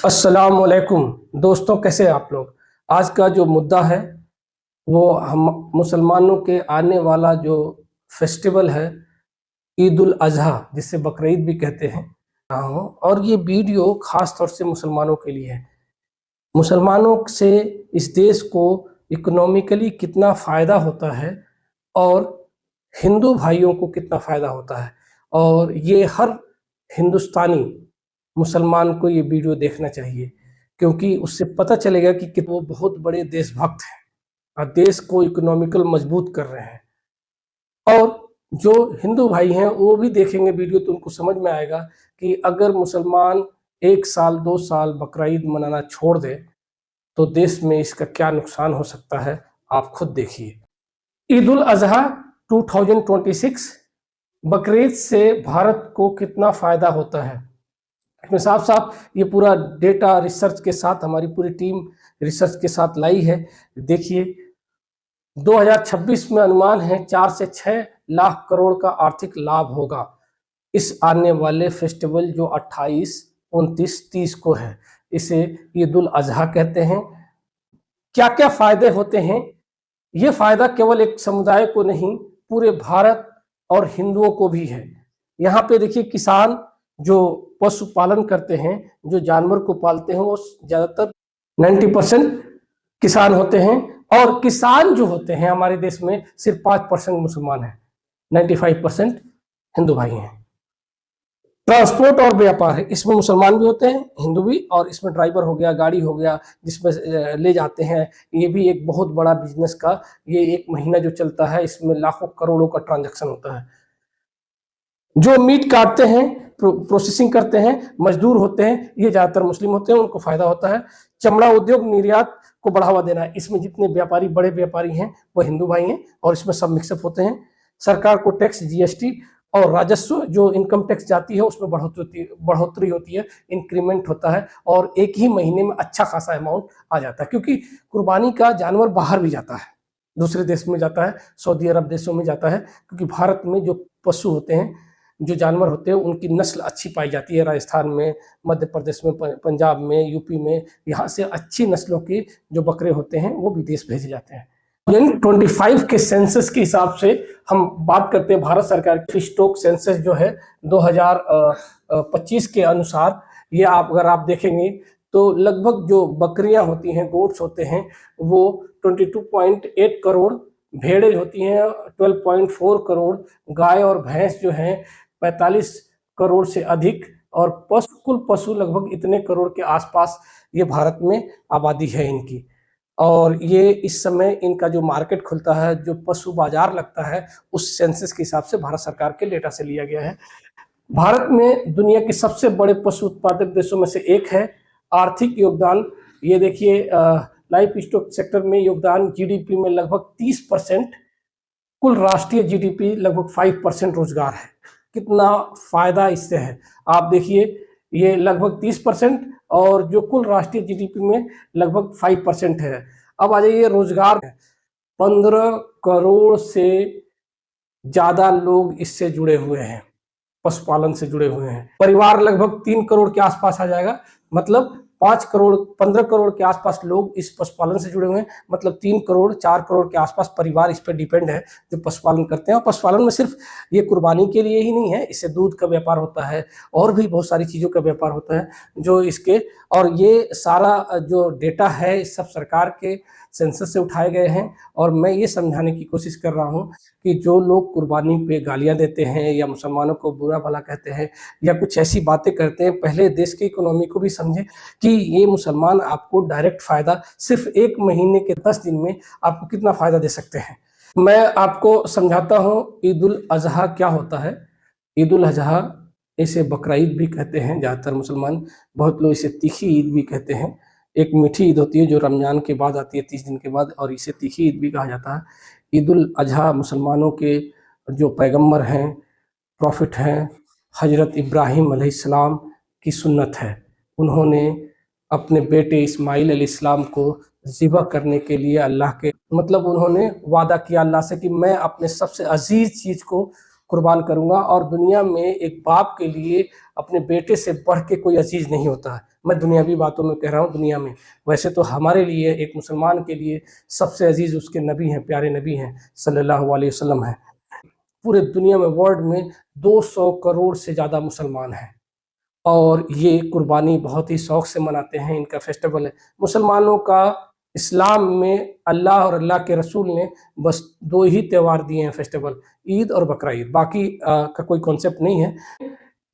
अस्सलामुअलैकुम दोस्तों, कैसे हैं आप लोग। आज का जो मुद्दा है वो हम मुसलमानों के आने वाला जो फेस्टिवल है ईद उल अजहा, जिसे बकरीद भी कहते हैं, और ये वीडियो खास तौर से मुसलमानों के लिए है। मुसलमानों से इस देश को इकोनॉमिकली कितना फ़ायदा होता है और हिंदू भाइयों को कितना फ़ायदा होता है, और ये हर हिंदुस्तानी मुसलमान को ये वीडियो देखना चाहिए, क्योंकि उससे पता चलेगा कि वो बहुत बड़े देशभक्त हैं और देश को इकोनॉमिकल मजबूत कर रहे हैं। और जो हिंदू भाई हैं वो भी देखेंगे वीडियो तो उनको समझ में आएगा कि अगर मुसलमान 1 साल 2 साल बकरीद मनाना छोड़ दे तो देश में इसका क्या नुकसान हो सकता है, आप खुद देखिए। ईद उल अजहा 2026 बकरीद से भारत को कितना फ़ायदा होता है, इसमें साफ साफ ये पूरा डेटा रिसर्च के साथ हमारी पूरी टीम रिसर्च के साथ लाई है। देखिए 2026 में अनुमान है 4 से 6 लाख करोड़ का आर्थिक लाभ होगा इस आने वाले फेस्टिवल जो 28, 29, 30 को है। इसे ईद उल अजहा कहते हैं। क्या क्या फायदे होते हैं, ये फायदा केवल एक समुदाय को नहीं पूरे भारत और हिंदुओं को भी है। यहाँ पे देखिए किसान जो पशुपालन करते हैं, जो जानवर को पालते हैं, वो ज़्यादातर 90% किसान होते हैं, और किसान जो होते हैं हमारे देश में सिर्फ 5% मुसलमान हैं, 95% हिंदू भाई हैं। ट्रांसपोर्ट और व्यापार है, इसमें मुसलमान भी होते हैं, हिंदू भी, और इसमें ड्राइवर हो गया, गाड़ी हो गया जिसमें ले जाते हैं, ये भी एक बहुत बड़ा बिजनेस का, ये 1 महीना जो चलता है इसमें लाखों करोड़ों का ट्रांजैक्शन होता है। जो मीट काटते हैं, प्रोसेसिंग करते हैं, मजदूर होते हैं, ये ज़्यादातर मुस्लिम होते हैं, उनको फायदा होता है। चमड़ा उद्योग, निर्यात को बढ़ावा देना है, इसमें जितने व्यापारी बड़े व्यापारी हैं वो हिंदू भाई हैं, और इसमें सब मिक्सअप होते हैं। सरकार को टैक्स, जीएसटी और राजस्व जो इनकम टैक्स जाती है उसमें बढ़ोतरी होती है, इंक्रीमेंट होता है, और एक ही महीने में अच्छा खासा अमाउंट आ जाता है, क्योंकि कुर्बानी का जानवर बाहर भी जाता है, दूसरे देश में जाता है, सऊदी अरब देशों में जाता है, क्योंकि भारत में जो पशु होते हैं, जो जानवर होते हैं, उनकी नस्ल अच्छी पाई जाती है। राजस्थान में, मध्य प्रदेश में, पंजाब में, यूपी में, यहाँ से अच्छी नस्लों की जो बकरे होते हैं वो विदेश भेजे जाते हैं। 25 के सेंसस के हिसाब से हम बात करते हैं, भारत सरकार की स्टॉक सेंसस जो है 2025 के अनुसार, ये अगर आप देखेंगे तो लगभग जो बकरियां होती हैं, गोट्स होते हैं, वो 22.8 करोड़, भेड़ें होती हैं 12.4 करोड़, गाय और भैंस जो हैं 45 करोड़ से अधिक, और कुल पशु लगभग इतने करोड़ के आसपास ये भारत में आबादी है इनकी। और ये इस समय इनका जो मार्केट खुलता है, जो पशु बाजार लगता है, उस सेंसस के हिसाब से भारत सरकार के डेटा से लिया गया है। भारत में दुनिया के सबसे बड़े पशु उत्पादक देशों में से एक है। आर्थिक योगदान, ये देखिए लाइफ स्टॉक सेक्टर में योगदान जीडीपी में लगभग 30%, कुल राष्ट्रीय जीडीपी लगभग 5% रोजगार है। कितना फायदा इससे है, आप देखिए, ये लगभग 30% और जो कुल राष्ट्रीय जीडीपी में लगभग 5% है। अब आ जाइए रोजगार, 15 करोड़ से ज्यादा लोग इससे जुड़े हुए हैं, पशुपालन से जुड़े हुए हैं। परिवार लगभग 3 करोड़ के आसपास आ जाएगा, मतलब 5 करोड़ 15 करोड़ के आसपास लोग इस पशुपालन से जुड़े हुए हैं, मतलब 3 करोड़ 4 करोड़ के आसपास परिवार इस पर डिपेंड है जो पशुपालन करते हैं। और पशुपालन में सिर्फ ये कुर्बानी के लिए ही नहीं है, इससे दूध का व्यापार होता है और भी बहुत सारी चीज़ों का व्यापार होता है जो इसके, और ये सारा जो डेटा है सब सरकार के सेंसस से उठाए गए हैं। और मैं ये समझाने की कोशिश कर रहा हूँ कि जो लोग कुर्बानी पे गालियाँ देते हैं या मुसलमानों को बुरा भला कहते हैं या कुछ ऐसी बातें करते हैं, पहले देश की इकोनॉमी को भी समझें कि ये मुसलमान आपको डायरेक्ट फ़ायदा सिर्फ 1 महीने के 10 दिन में आपको कितना फ़ायदा दे सकते हैं। मैं आपको समझाता हूँ ईद उल अजहा क्या होता है। ईद उल अजहा, इसे बकरा ईद भी कहते हैं ज़्यादातर मुसलमान, बहुत लोग इसे तीखी ईद भी कहते हैं। एक मीठी ईद होती है जो रमज़ान के बाद आती है 30 दिन के बाद, और इसे तीखी ईद भी कहा जाता है। ईद उल अजहा मुसलमानों के जो पैगम्बर हैं, प्रॉफिट हैं, हज़रत इब्राहीम अलैहिस्सलाम की सुन्नत है। उन्होंने अपने बेटे इस्माइल अलैहिस्सलाम को ज़िबह करने के लिए अल्लाह के, मतलब उन्होंने वादा किया अल्लाह से कि मैं अपने सबसे अजीज़ चीज़ को कुर्बान करूँगा, और दुनिया में एक बाप के लिए अपने बेटे से बढ़ के कोई अजीज़ नहीं होता है। मैं दुनियावी बातों में कह रहा हूँ, दुनिया में। वैसे तो हमारे लिए, एक मुसलमान के लिए सबसे अजीज़ उसके नबी हैं, प्यारे नबी हैं, सल्लल्लाहु अलैहि वसल्लम हैं। पूरे दुनिया में, वर्ल्ड में 200 करोड़ से ज़्यादा मुसलमान हैं और ये कुर्बानी बहुत ही शौक से मनाते हैं, इनका फेस्टिवल है। मुसलमानों का इस्लाम में अल्लाह और अल्लाह के रसूल ने बस 2 ही त्योहार दिए हैं फेस्टिवल, ईद और बकरा ईद, बाकी का कोई कॉन्सेप्ट नहीं है।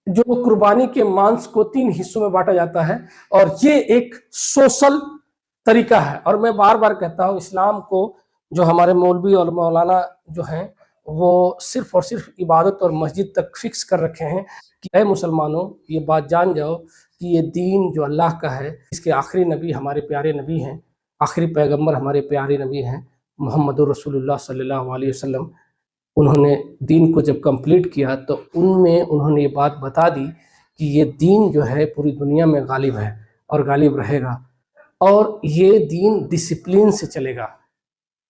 जो कुर्बानी के मांस को 3 हिस्सों में बाँटा जाता है और ये एक सोशल तरीका है। और मैं बार-बार कहता हूँ, इस्लाम को जो हमारे मौलवी और मौलाना जो हैं, वो सिर्फ़ और सिर्फ़ इबादत और मस्जिद तक फ़िक्स कर रखे हैं कि ऐ मुसलमानों, ये बात जान जाओ कि ये दीन जो अल्लाह का है, इसके आखिरी नबी हमारे प्यारे नबी हैं, आखिरी पैगंबर हमारे प्यारे नबी हैं, मुहम्मदुर रसूलुल्लाह सल्लल्लाहु अलैहि वसल्लम। उन्होंने दीन को जब कंप्लीट किया तो उनमें उन्होंने ये बात बता दी कि ये दीन जो है पूरी दुनिया में गालिब है और गालिब रहेगा और ये दीन डिसिप्लिन से चलेगा।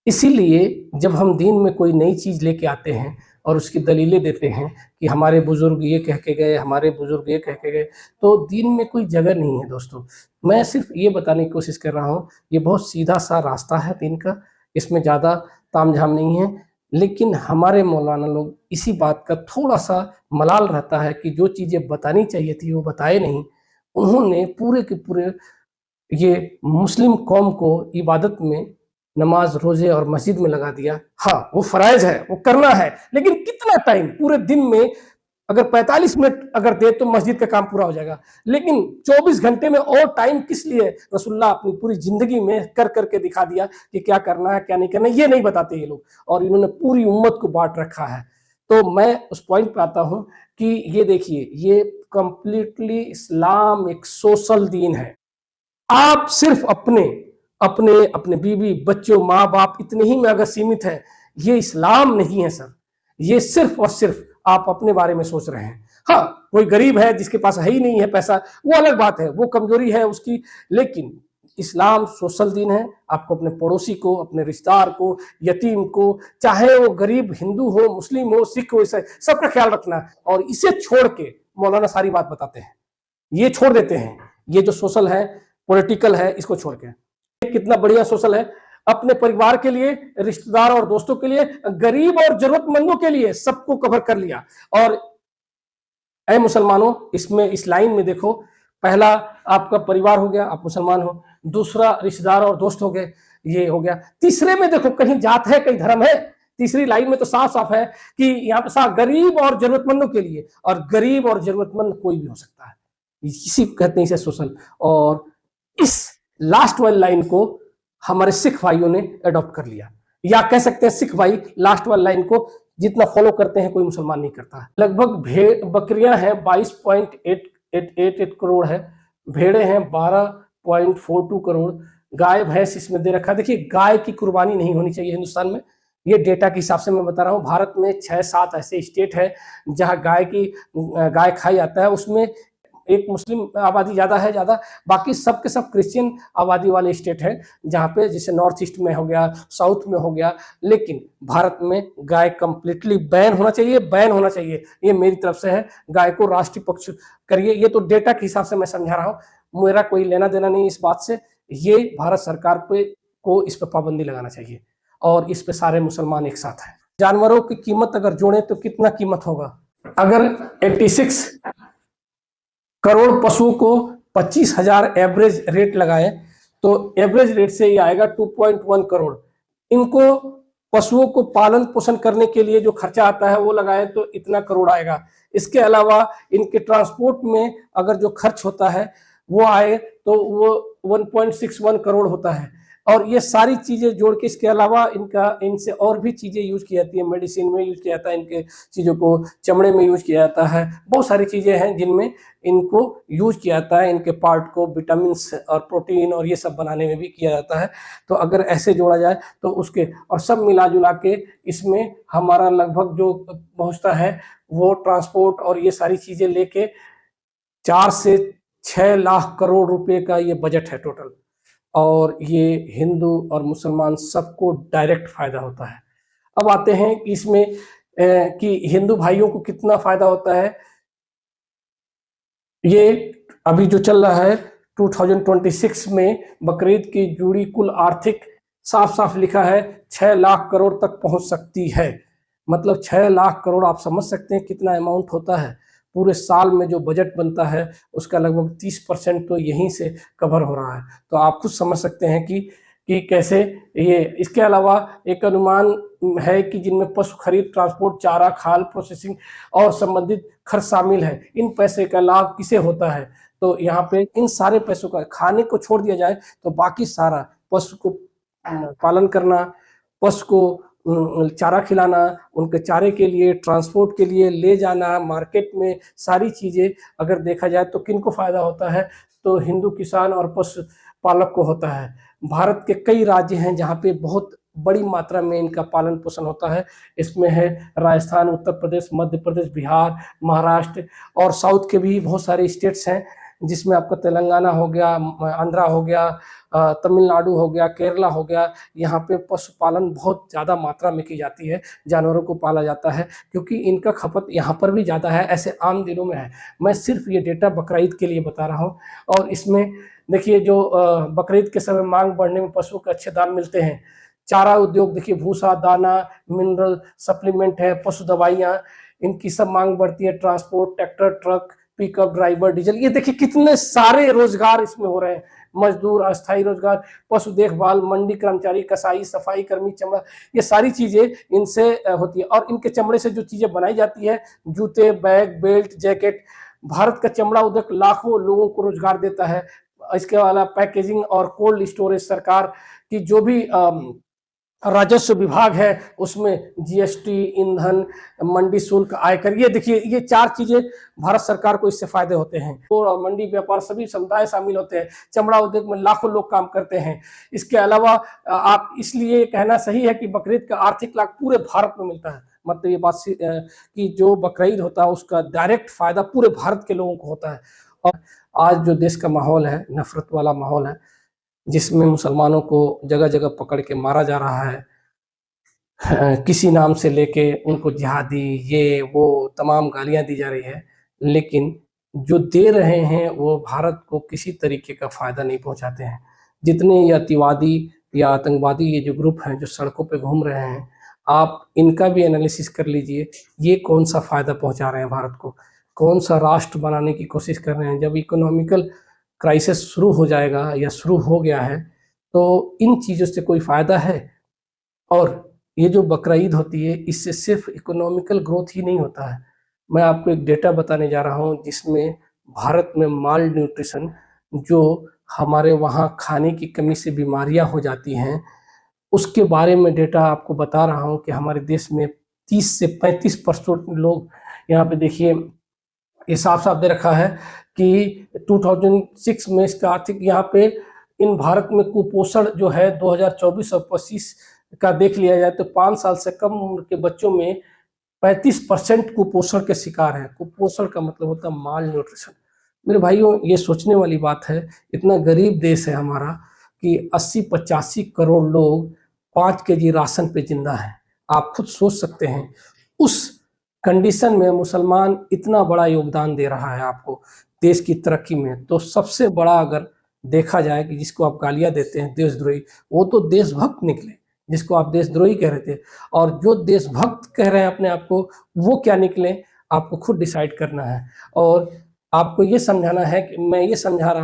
इसीलिए जब हम दीन में कोई नई चीज़ लेके आते हैं और उसकी दलीलें देते हैं कि हमारे बुज़ुर्ग ये कह के गए, हमारे बुज़ुर्ग ये कह के गए, तो दीन में कोई जगह नहीं है दोस्तों। मैं सिर्फ़ ये बताने की कोशिश कर रहा हूँ, ये बहुत सीधा-सा रास्ता है दीन का, इसमें ज़्यादा तामझाम नहीं है। लेकिन हमारे मौलाना लोग इसी बात का थोड़ा-सा मलाल रहता है कि जो चीज़ें बतानी चाहिए थी, वो बताए नहीं। उन्होंने पूरे के पूरे ये मुस्लिम कौम को इबादत में, नमाज़, रोज़े और मस्जिद में लगा दिया। हाँ, वो फ़राइज़ है, वो करना है, लेकिन कितना टाइम? पूरे दिन में अगर 45 मिनट अगर दे तो मस्जिद का काम पूरा हो जाएगा। लेकिन 24 घंटे में और टाइम किस लिए? रसूलुल्लाह अपनी पूरी ज़िंदगी में कर के दिखा दिया कि क्या करना है, क्या नहीं करना है, ये नहीं बताते ये लोग और इन्होंने पूरी उम्मत को बाँट रखा है। तो मैं उस पॉइंट पे आता हूँ कि ये देखिए, ये कंप्लीटली इस्लाम एक सोशल दीन है। आप सिर्फ अपने बीवी, बच्चों, माँ-बाप इतने ही में अगर सीमित हैं, ये इस्लाम नहीं है सर। ये सिर्फ और सिर्फ आप अपने बारे में सोच रहे हैं। हाँ, कोई गरीब है जिसके पास है ही नहीं है पैसा, वो अलग बात है, वो कमज़ोरी है उसकी। लेकिन इस्लाम सोशल दीन है। आपको अपने पड़ोसी को, अपने रिश्तेदार को, यतीम को, चाहे वो गरीब हिंदू हो, मुस्लिम हो, सिख हो, ईसाई, सबका ख्याल रखना है और इसे छोड़ के मौलाना सारी बात बताते हैं। ये छोड़ देते हैं। ये जो सोशल है, पॉलिटिकल है, इसको छोड़ के। कितना बढ़िया सोशल है, अपने परिवार के लिए, रिश्तेदार और दोस्तों के लिए, गरीब और जरूरतमंदों के लिए, सबको कवर कर लिया। और ऐ मुसलमानों, इसमें इस लाइन में देखो, पहला आपका परिवार हो गया, आप मुसलमान हो, दूसरा रिश्तेदार और दोस्त हो गए, ये हो गया। तीसरे में देखो, कहीं जात है, कहीं धर्म है। तीसरी लाइन में तो साफ-साफ है कि यहाँ पे साफ गरीब और जरूरतमंदों के लिए, और गरीब और जरूरतमंद कोई भी हो सकता है। इसी को कहते हैं इसे सोशल। और इस लास्ट वाली लाइन को हमारे सिख भाइयों ने अडॉप्ट कर लिया, या कह सकते हैं सिख भाई लास्ट वाली लाइन को जितना फॉलो करते हैं कोई मुसलमान नहीं करता। लगभग बकरियां हैं 22.888 करोड़ है, भेड़े हैं 12.42 करोड़, गाय भैंस इसमें दे रखा है। देखिए, गाय की कुर्बानी नहीं होनी चाहिए हिंदुस्तान में, ये डेटा के हिसाब से मैं बता रहा हूँ। भारत में 6-7 ऐसे स्टेट है जहाँ गाय खाई जाता है। उसमें एक मुस्लिम आबादी ज़्यादा है, बाकी सब के सब क्रिश्चियन आबादी वाले स्टेट हैं, जहाँ पे जैसे नॉर्थ ईस्ट में हो गया, साउथ में हो गया। लेकिन भारत में गाय कंप्लीटली बैन होना चाहिए, ये मेरी तरफ से है। गाय को राष्ट्रीय पक्षी करिए, ये तो डेटा के हिसाब से मैं समझा रहा हूँ, मेरा कोई लेना देना नहीं इस बात से। ये भारत सरकार को इस पर पाबंदी लगाना चाहिए और इस पे सारे मुसलमान एक साथ हैं। जानवरों की कीमत अगर जोड़े तो कितना कीमत होगा? अगर 86 करोड़ पशुओं को 25,000 एवरेज रेट लगाए तो एवरेज रेट से ये आएगा 2.1 करोड़। इनको पशुओं को पालन पोषण करने के लिए जो खर्चा आता है वो लगाए तो इतना करोड़ आएगा। इसके अलावा इनके ट्रांसपोर्ट में अगर जो खर्च होता है वो आए तो वो 1.61 करोड़ होता है। और ये सारी चीजें जोड़ के, इसके अलावा इनसे और भी चीजें यूज की जाती है, मेडिसिन में यूज किया जाता है, इनके चीजों को चमड़े में यूज किया जाता है। बहुत सारी चीजें हैं जिनमें इनको यूज किया जाता है, इनके पार्ट को विटामिन और प्रोटीन और ये सब बनाने में भी किया जाता है। तो अगर ऐसे जोड़ा जाए तो उसके और सब मिला जुला के इसमें हमारा लगभग जो पहुंचता है वो ट्रांसपोर्ट और ये सारी चीजें लेके 4 से 6 लाख करोड़ रुपए का ये बजट है टोटल। और ये हिंदू और मुसलमान सबको डायरेक्ट फायदा होता है। अब आते हैं कि इसमें कि हिंदू भाइयों को कितना फायदा होता है। ये अभी जो चल रहा है 2026 में बकरीद की जुड़ी कुल आर्थिक साफ साफ लिखा है 6 लाख करोड़ तक पहुंच सकती है। मतलब 6 लाख करोड़, आप समझ सकते हैं कितना अमाउंट होता है। पूरे साल में जो बजट बनता है उसका लगभग 30% तो यहीं से कवर हो रहा है। तो आप खुद समझ सकते हैं कि कैसे ये। इसके अलावा एक अनुमान है कि जिनमें पशु खरीद, ट्रांसपोर्ट, चारा, खाल, प्रोसेसिंग और संबंधित खर्च शामिल है। इन पैसे का लाभ किसे होता है? तो यहाँ पे इन सारे पैसों का, खाने को छोड़ दिया जाए तो बाकी सारा, पशु को पालन करना, पशु को चारा खिलाना, उनके चारे के लिए, ट्रांसपोर्ट के लिए ले जाना मार्केट में, सारी चीजें अगर देखा जाए तो किनको फायदा होता है? तो हिंदू किसान और पशु पालक को होता है। भारत के कई राज्य हैं जहाँ पे बहुत बड़ी मात्रा में इनका पालन पोषण होता है। इसमें है राजस्थान, उत्तर प्रदेश, मध्य प्रदेश, बिहार, महाराष्ट्र और साउथ के भी बहुत सारे स्टेट्स हैं, जिसमें आपका तेलंगाना हो गया, आंध्रा हो गया, तमिलनाडु हो गया, केरला हो गया। यहाँ पे पशुपालन बहुत ज़्यादा मात्रा में की जाती है, जानवरों को पाला जाता है, क्योंकि इनका खपत यहाँ पर भी ज़्यादा है, ऐसे आम दिनों में है। मैं सिर्फ ये डेटा बकरीद के लिए बता रहा हूँ। और इसमें देखिए, जो बकरीद के समय मांग बढ़ने में पशुओं के अच्छे दाम मिलते हैं। चारा उद्योग देखिए, भूसा, दाना, मिनरल सप्लीमेंट है, पशु दवाइयाँ, इनकी सब मांग बढ़ती है। Transport, tractor, truck, pickup, driver, diesel, ये देखिए कितने सारे रोजगार इसमें हो रहे हैं। मजदूर, अस्थायी रोजगार, पशु देखभाल, मंडी कर्मचारी, कसाई, सफाई कर्मी, चमड़ा, ये सारी चीजें इनसे होती है। और इनके चमड़े से जो चीजें बनाई जाती है, जूते, बैग, बेल्ट, जैकेट, भारत का चमड़ा उद्योग लाखों लोगों को रोजगार देता है। इसके अलावा पैकेजिंग और कोल्ड स्टोरेज, सरकार की जो भी राजस्व विभाग है उसमें जीएसटी, ईंधन, मंडी शुल्क, आयकर, ये देखिए, ये 4 चीजें भारत सरकार को इससे फायदे होते हैं। और मंडी व्यापार, सभी समुदाय शामिल होते हैं। चमड़ा उद्योग में लाखों लोग काम करते हैं। इसके अलावा आप, इसलिए कहना सही है कि बकरीद का आर्थिक लाभ पूरे भारत में मिलता है। मतलब ये बात कि जो बकरीद होता है उसका डायरेक्ट फायदा पूरे भारत के लोगों को होता है। और आज जो देश का माहौल है, नफरत वाला माहौल है, जिसमें मुसलमानों को जगह जगह पकड़ के मारा जा रहा है, किसी नाम से लेके उनको जिहादी, ये वो तमाम गालियां दी जा रही है, लेकिन जो दे रहे हैं वो भारत को किसी तरीके का फायदा नहीं पहुंचाते हैं। जितने ये अतिवादी या आतंकवादी ये जो ग्रुप हैं जो सड़कों पे घूम रहे हैं, आप इनका भी एनालिसिस कर लीजिए, ये कौन सा फायदा पहुंचा रहे हैं भारत को, कौन सा राष्ट्र बनाने की कोशिश कर रहे हैं। जब इकोनॉमिकल क्राइसिस शुरू हो जाएगा या शुरू हो गया है तो इन चीज़ों से कोई फ़ायदा है? और ये जो बकरीद होती है इससे सिर्फ इकोनॉमिकल ग्रोथ ही नहीं होता है। मैं आपको एक डेटा बताने जा रहा हूँ जिसमें भारत में माल न्यूट्रिशन, जो हमारे वहाँ खाने की कमी से बीमारियाँ हो जाती हैं, उसके बारे में डेटा आपको बता रहा हूँ कि हमारे देश में 30 से 35% लोग, यहाँ पे देखिए ये साफ-साफ दे रखा है कि 2006 में इसका आर्थिक, यहाँ पे इन भारत में कुपोषण जो है 2024 और 25 का देख लिया जाए तो 5 साल से कम उम्र के बच्चों में 35% कुपोषण के शिकार हैं। कुपोषण का मतलब होता है माल न्यूट्रिशन। मेरे भाइयों, ये सोचने वाली बात है, इतना गरीब देश है हमारा कि 80-85 करोड़ लोग 5 केजी राशन पे जिंदा हैं। आप खुद सोच सकते हैं, उस कंडीशन में मुसलमान इतना बड़ा योगदान दे रहा है आपको देश की तरक्की में। तो सबसे बड़ा अगर देखा जाए कि जिसको आप गालियाँ देते हैं देशद्रोही, वो तो देशभक्त निकले, जिसको आप देशद्रोही कह रहे थे। और जो देशभक्त कह रहे हैं अपने आप को, वो क्या निकले, आपको खुद डिसाइड करना है। और आपको ये समझाना है कि मैं ये समझा रहा हूँ